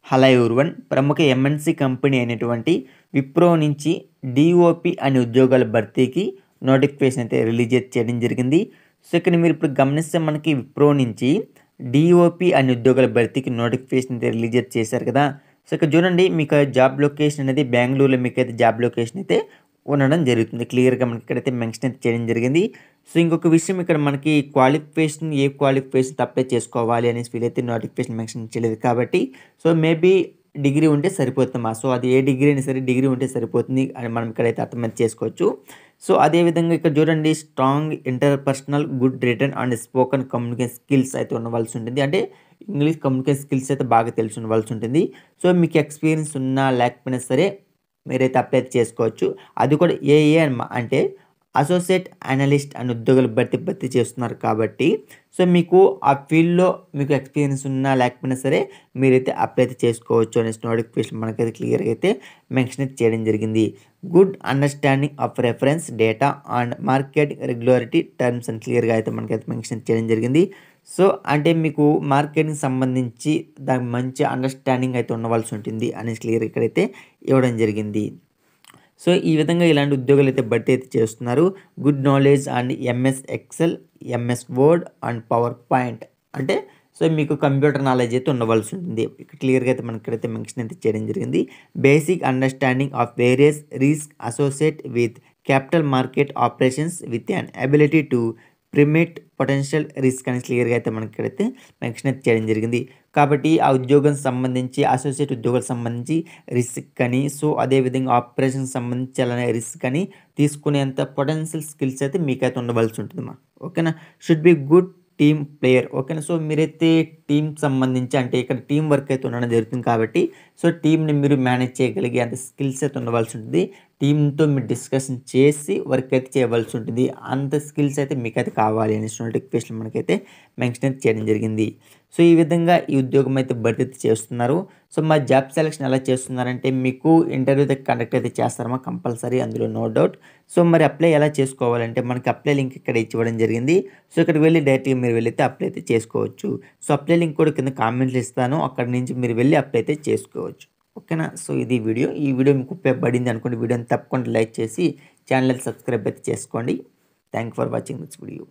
Hello everyone. ప్రముఖ MNC company అయినటువంటి విప్రో నుంచి డీఓపీ అనే ఉద్యోగాల భర్తీకి నోటిఫికేషన్ అయితే రిలీజ్ చేయడం జరిగింది. సో, ఇక్కడ మీరు ఇప్పుడు గమనిస్తే మనకి విప్రో నుంచి డీఓపీ అనే ఉద్యోగాల భర్తీకి నోటిఫికేషన్ అయితే రిలీజ్ చేశారు కదా! సో, ఇక్కడ చూడండి మీకు జాబ్ లొకేషన్ అనేది బెంగుళూరులో మీకైతే జాబ్ లొకేషన్ అయితే ఉండడం జరుగుతుంది. క్లియర్‌గా మనకి ఇక్కడైతే మెన్షన్ అయితే చేయడం జరిగింది. సో, ఇంకొక విషయం ఇక్కడ మనకి ఏ క్వాలిఫికేషన్ అప్లై చేసుకోవాలి అనేసి వీళ్ళైతే నోటిఫికేషన్ మెన్షన్ చేయలేదు కాబట్టి సో, మేబీ డిగ్రీ ఉంటే సరిపోతుందమ్మా. సో, అది ఏ డిగ్రీ అయినా సరే డిగ్రీ ఉంటే సరిపోతుంది అని మనం ఇక్కడైతే అర్థమైతే చేసుకోవచ్చు. సో, అదేవిధంగా ఇక్కడ చూడండి strong interpersonal good written and spoken communication skills అయితే ఉండవలసి ఉంటుంది. అంటే ఇంగ్లీష్ కమ్యూనికేషన్ స్కిల్స్ అయితే బాగా తెలిసి ఉండవలసి ఉంటుంది. సో, మీకు ఎక్స్పీరియన్స్ ఉన్నా లేకపోయినా సరే మీరైతే అప్లై చేసుకోవచ్చు. అది కూడా అంటే అసోసియేట్ అనలిస్ట్ అనే ఉద్యోగాలు భర్తీ చేస్తున్నారు కాబట్టి సో, మీకు ఆ ఫీల్డ్‌లో మీకు ఎక్స్పీరియన్స్ ఉన్నా లేకపోయినా సరే మీరైతే అప్లై అయితే చేసుకోవచ్చు అనేసి నోటిఫికేషన్ మనకైతే క్లియర్‌గా అయితే మెన్షన్ అయితే చేయడం జరిగింది. Good understanding of reference data and market regularity terms అని క్లియర్‌గా అయితే మనకైతే మెన్షన్ చేయడం జరిగింది. సో, అంటే మీకు మార్కెట్‌కి సంబంధించి దానికి మంచి అండర్‌స్టాండింగ్ అయితే ఉండవలసి ఉంటుంది అనేసి క్లియర్‌గా ఇక్కడైతే ఇవ్వడం జరిగింది. సో, ఈ విధంగా ఇలాంటి ఉద్యోగాలు అయితే భర్తీ అయితే చేస్తున్నారు. Good knowledge and MS Excel, MS word and power point అంటే సో, మీకు కంప్యూటర్ నాలెడ్జ్ అయితే ఉండవలసి ఉంటుంది. క్లియర్‌గా అయితే మనకి ఇక్కడైతే మెన్షన్ అయితే చేయడం జరిగింది. Basic understanding of various risk associate with capital market operations with an ability to permit potential risk అని క్లియర్‌గా అయితే మనకి ఇక్కడైతే మెన్షన్ అయితే చేయడం జరిగింది. కాబట్టి ఆ ఉద్యోగం సంబంధించి అసోసియేట్ ఉద్యోగాలకు సంబంధించి రిస్క్ అని సో, అదేవిధంగా ఆపరేషన్‌కి సంబంధించి అలానే రిస్క్ అని తీసుకునేంత పొటెన్షియల్ స్కిల్స్ అయితే మీకైతే ఉండవలసి ఉంటుందమ్మా. ఓకేనా. Should be good team player. ఓకేనా. సో, మీరైతే టీమ్‌కి సంబంధించి అంటే ఇక్కడ టీమ్ వర్క్ అయితే ఉండడం జరుగుతుంది కాబట్టి సో, టీమ్‌ని మీరు మేనేజ్ చేయగలిగే అంత స్కిల్స్ అయితే ఉండవలసి ఉంటుంది. టీమ్‌తో మీరు డిస్కషన్ చేసి వర్క్ అయితే చేయవలసి ఉంటుంది. అంత స్కిల్స్ అయితే మీకైతే కావాలి అనేసి నోటిఫికేషన్ మనకైతే మెన్షన్ అయితే చేయడం జరిగింది. సో, ఈ విధంగా ఈ ఉద్యోగం అయితే భర్తీ చేస్తున్నారు. సో, మా జాబ్ సెలక్షన్ ఎలా చేస్తున్నారంటే మీకు ఇంటర్వ్యూ అయితే కండక్ట్ అయితే చేస్తారమ్మా కంపల్సరీ, అందులో నో డౌట్. సో, మరి అప్లై ఎలా చేసుకోవాలంటే మనకి అప్లై లింక్ ఇక్కడ ఇవ్వడం జరిగింది. సో, ఇక్కడికి వెళ్ళి డైరెక్ట్‌గా మీరు వెళ్ళైతే అప్లై అయితే చేసుకోవచ్చు. సో, అప్లై లింక్ కూడా కింద కామెంట్‌లో ఇస్తాను. అక్కడి నుంచి మీరు వెళ్ళి అప్లై అయితే చేసుకోవచ్చు. ఓకేనా. సో, ఇది వీడియో. ఈ వీడియో మీకు ఉపయోగపడింది అనుకోండి. వీడియోని తప్పకుండా లైక్ చేసి ఛానల్‌ని సబ్స్క్రైబ్ అయితే చేసుకోండి. Thank for watching this video.